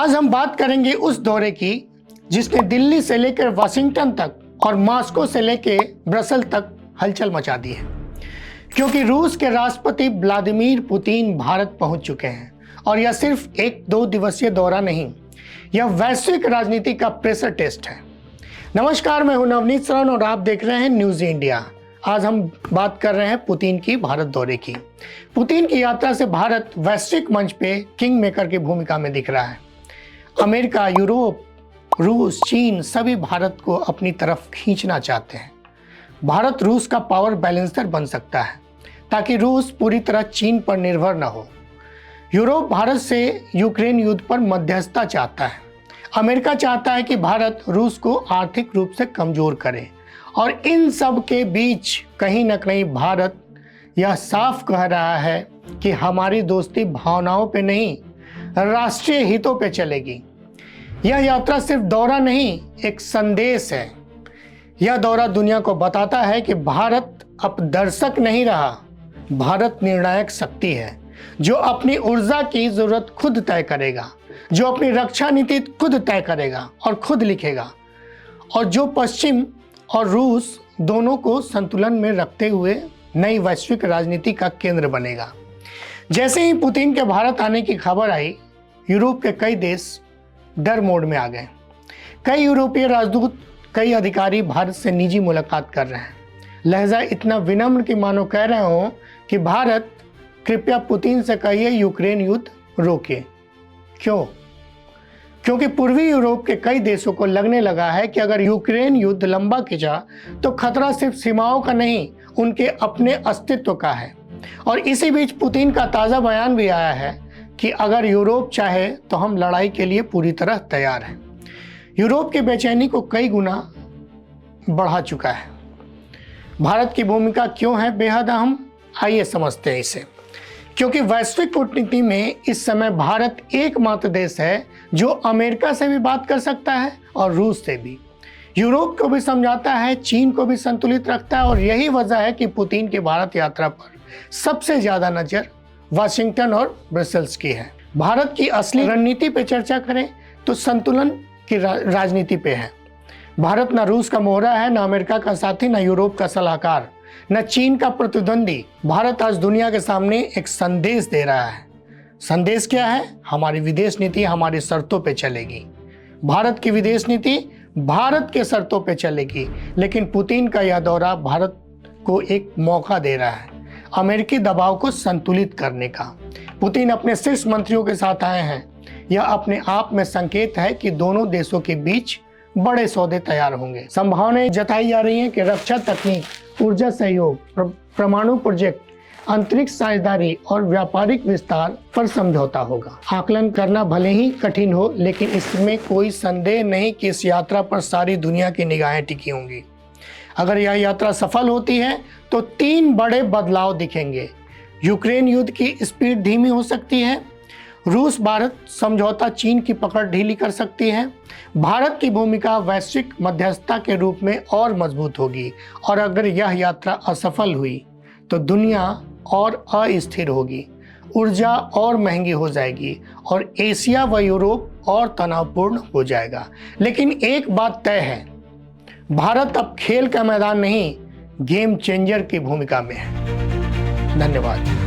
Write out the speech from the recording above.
आज हम बात करेंगे उस दौरे की जिसने दिल्ली से लेकर वाशिंगटन तक और मॉस्को से लेकर ब्रसल तक हलचल मचा दी है, क्योंकि रूस के राष्ट्रपति व्लादिमीर पुतिन भारत पहुंच चुके हैं और यह सिर्फ एक 2 दिवसीय दौरा नहीं, यह वैश्विक राजनीति का प्रेशर टेस्ट है। नमस्कार, मैं हूं नवनीत शरण और आप देख रहे हैं न्यूज़ इंडिया। आज हम बात कर रहे हैं पुतिन की भारत दौरे की। पुतिन की यात्रा से भारत वैश्विक मंच पे किंग मेकर की भूमिका में दिख रहा है। अमेरिका, यूरोप, रूस, चीन सभी भारत को अपनी तरफ खींचना चाहते हैं। भारत रूस का पावर बैलेंसर बन सकता है ताकि रूस पूरी तरह चीन पर निर्भर न हो। यूरोप भारत से यूक्रेन युद्ध पर मध्यस्थता चाहता है। अमेरिका चाहता है कि भारत रूस को आर्थिक रूप से कमजोर करे, और इन सब के बीच कहीं न कहीं भारत यह साफ कह रहा है कि हमारी दोस्ती भावनाओं पे नहीं, राष्ट्रीय हितों पे चलेगी। यह यात्रा सिर्फ दौरा नहीं, एक संदेश है। यह दौरा दुनिया को बताता है कि भारत अब दर्शक नहीं रहा, भारत निर्णायक शक्ति है जो अपनी ऊर्जा की जरूरत खुद तय करेगा, जो अपनी रक्षा नीति खुद तय करेगा और खुद लिखेगा, और जो पश्चिम और रूस दोनों को संतुलन में रखते हुए नई वैश्विक राजनीति का केंद्र बनेगा। जैसे ही पुतिन के भारत आने की खबर आई, यूरोप के कई देश डर मोड में आ गए। कई यूरोपीय राजदूत, कई अधिकारी भारत से निजी मुलाकात कर रहे हैं। लहजा इतना विनम्र कि मानो कह रहे हो कि भारत कृपया पुतिन से कहिए यूक्रेन युद्ध रोके। क्यों? क्योंकि पूर्वी यूरोप के कई देशों को लगने लगा है कि अगर यूक्रेन युद्ध लंबा खिंचा तो खतरा सिर्फ सीमाओं का नहीं, उनके अपने अस्तित्व का है। और इसी बीच पुतिन का ताज़ा बयान भी आया है कि अगर यूरोप चाहे तो हम लड़ाई के लिए पूरी तरह तैयार हैं। यूरोप की बेचैनी को कई गुना बढ़ा चुका है। भारत की भूमिका क्यों है बेहद अहम, आइए समझते हैं इसे। क्योंकि वैश्विक कूटनीति में इस समय भारत एकमात्र देश है जो अमेरिका से भी बात कर सकता है और रूस से भी, यूरोप को भी समझाता है, चीन को भी संतुलित रखता है। और यही वजह है कि पुतिन की भारत यात्रा पर सबसे ज़्यादा नज़र वाशिंगटन और ब्रसेल्स की है। भारत की असली रणनीति पे चर्चा करें तो संतुलन की राजनीति पे है। भारत न रूस का मोहरा है, न अमेरिका का साथी, न यूरोप का सलाहकार, न चीन का प्रतिद्वंदी। भारत आज दुनिया के सामने एक संदेश दे रहा है। संदेश क्या है? हमारी विदेश नीति हमारी शर्तों पे चलेगी। भारत की विदेश नीति भारत के शर्तों पे चलेगी। लेकिन पुतिन का यह दौरा भारत को एक मौका दे रहा है अमेरिकी दबाव को संतुलित करने का। पुतिन अपने शीर्ष मंत्रियों के साथ आए हैं। यह अपने आप में संकेत है कि दोनों देशों के बीच बड़े सौदे तैयार होंगे। संभावनाएं जताई जा रही हैं कि रक्षा तकनीक, ऊर्जा सहयोग, परमाणु प्रोजेक्ट, अंतरिक्ष साझेदारी और व्यापारिक विस्तार पर समझौता होगा। आकलन करना भले ही कठिन हो, लेकिन इसमें कोई संदेह नहीं कि इस यात्रा पर सारी दुनिया की निगाहें टिकी होंगी। अगर यह यात्रा सफल होती है तो 3 बड़े बदलाव दिखेंगे। यूक्रेन युद्ध की स्पीड धीमी हो सकती है, रूस भारत समझौता चीन की पकड़ ढीली कर सकती है, भारत की भूमिका वैश्विक मध्यस्थता के रूप में और मजबूत होगी, और अगर यह यात्रा असफल हुई तो दुनिया और अस्थिर होगी, ऊर्जा और महंगी हो जाएगी, और एशिया व यूरोप और तनावपूर्ण हो जाएगा। लेकिन एक बात तय है, भारत अब खेल का मैदान नहीं, गेम चेंजर की भूमिका में है। धन्यवाद।